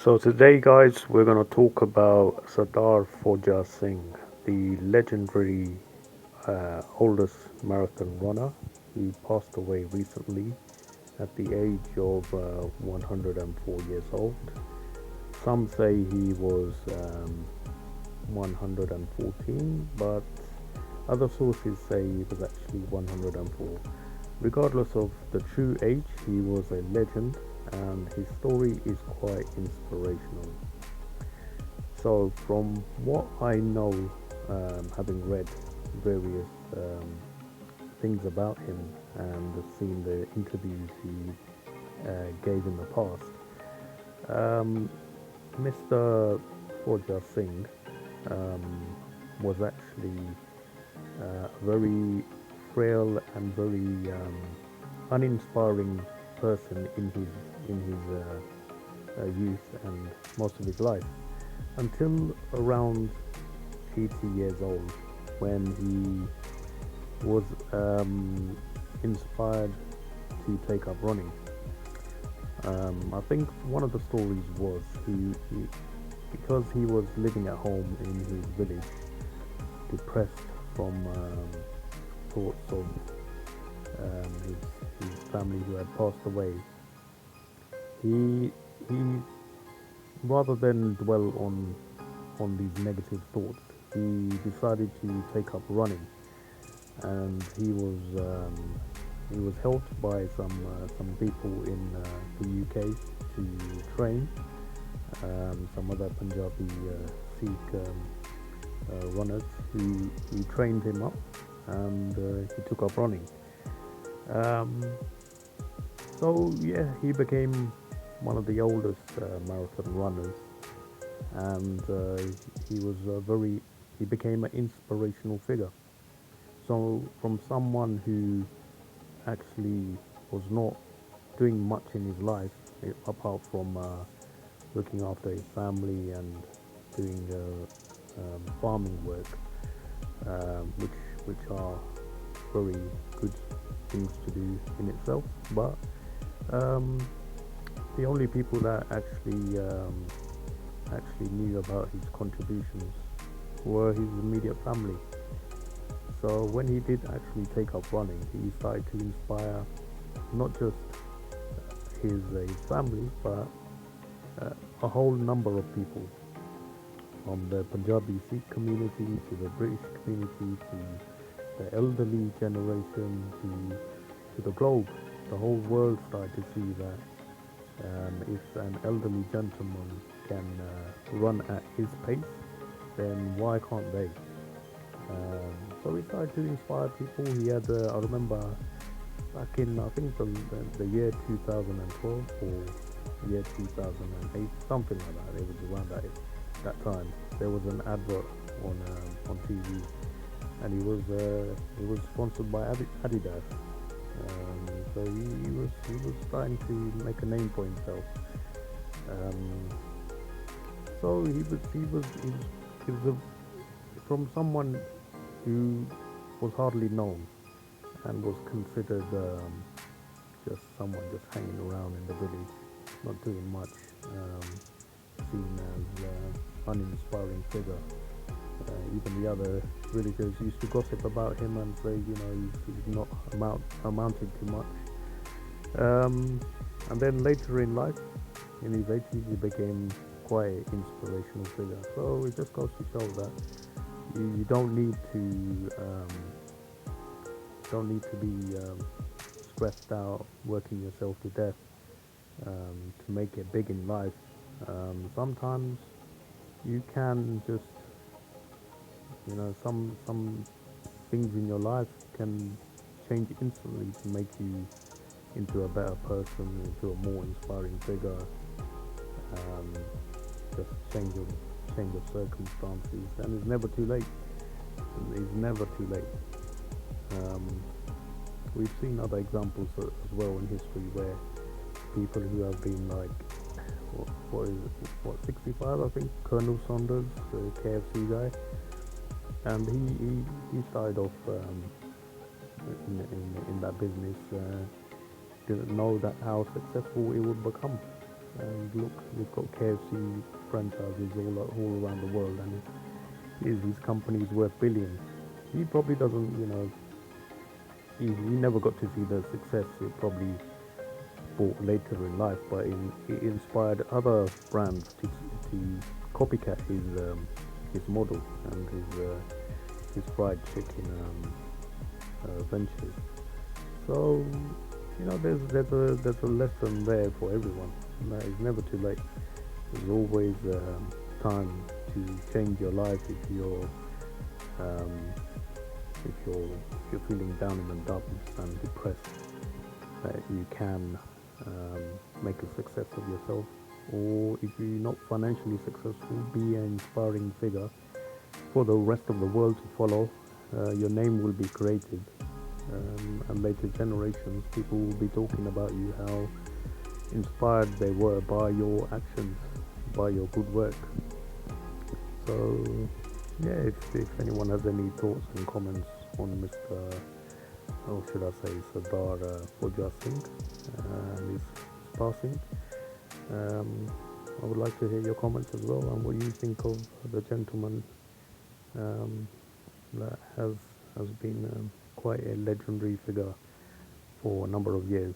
So today, guys, we're going to talk about Sardar Fauja Singh, the legendary oldest marathon runner who passed away recently at the age of 104 years old. Some say he was 114, but other sources say he was actually 104. Regardless of the true age, he was a legend and his story is quite inspirational. So, from what I know, having read various things about him and seen the interviews he gave in the past, Mr. Forja Singh was actually a very frail and very uninspiring person in his youth and most of his life until around 80 years old when he was inspired to take up running. I think one of the stories was because he was living at home in his village, depressed from thoughts of his family who had passed away. He rather than dwell on these negative thoughts, he decided to take up running, and he was helped by some people in the UK to train some other Punjabi Sikh runners who trained him up, and he took up running. Um, so yeah, he became one of the oldest marathon runners, and he was he became an inspirational figure. So from someone who actually was not doing much in his life apart from looking after his family and doing farming work, which are very good things to do in itself. But um, the only people that actually knew about his contributions were his immediate family. So when he did actually take up running, he started to inspire not just his family, but a whole number of people from the Punjabi Sikh community to the British community to the elderly generation to the globe. The whole world started to see that if an elderly gentleman can run at his pace, then why can't they? So he started to inspire people. He had, I remember, back in I think the year 2012 or year 2008, something like that. It was around that time. There was an advert on TV, and he was sponsored by Adidas. So he was trying to make a name for himself. Um, so he was from someone who was hardly known and was considered just someone just hanging around in the village, not doing much, seen as uninspiring figure. Even the other villagers used to gossip about him and say, he's not amounted to much. And then later in life, in his 80s, he became quite an inspirational figure. So it just goes to show that you don't need to be stressed out, working yourself to death to make it big in life. Sometimes you can just, some things in your life can change instantly to make you into a better person, into a more inspiring figure. Um, just change of circumstances, and it's never too late. It's never too late. Um, we've seen other examples as well in history where people who have been like, what is it, 65, I think, Colonel Saunders, the KFC guy, and he started off in that business, didn't know that how successful it would become. And look, we've got KFC franchises all around the world, and his company is worth billions. He probably doesn't, he never got to see the success it probably bought later in life, but it inspired other brands to copycat his model and his fried chicken ventures. So there's a lesson there for everyone. That it's never too late. There's always time to change your life um, if you're feeling down in the dumps and depressed. That you can make a success of yourself, or if you're not financially successful, be an inspiring figure for the rest of the world to follow. Your name will be created, and later generations, people will be talking about you, how inspired they were by your actions, by your good work. So, yeah, if anyone has any thoughts and comments on Mr. or should I say Sardar Fauja Singh and his passing, um, I would like to hear your comments as well and what you think of the gentleman um, that has been quite a legendary figure for a number of years.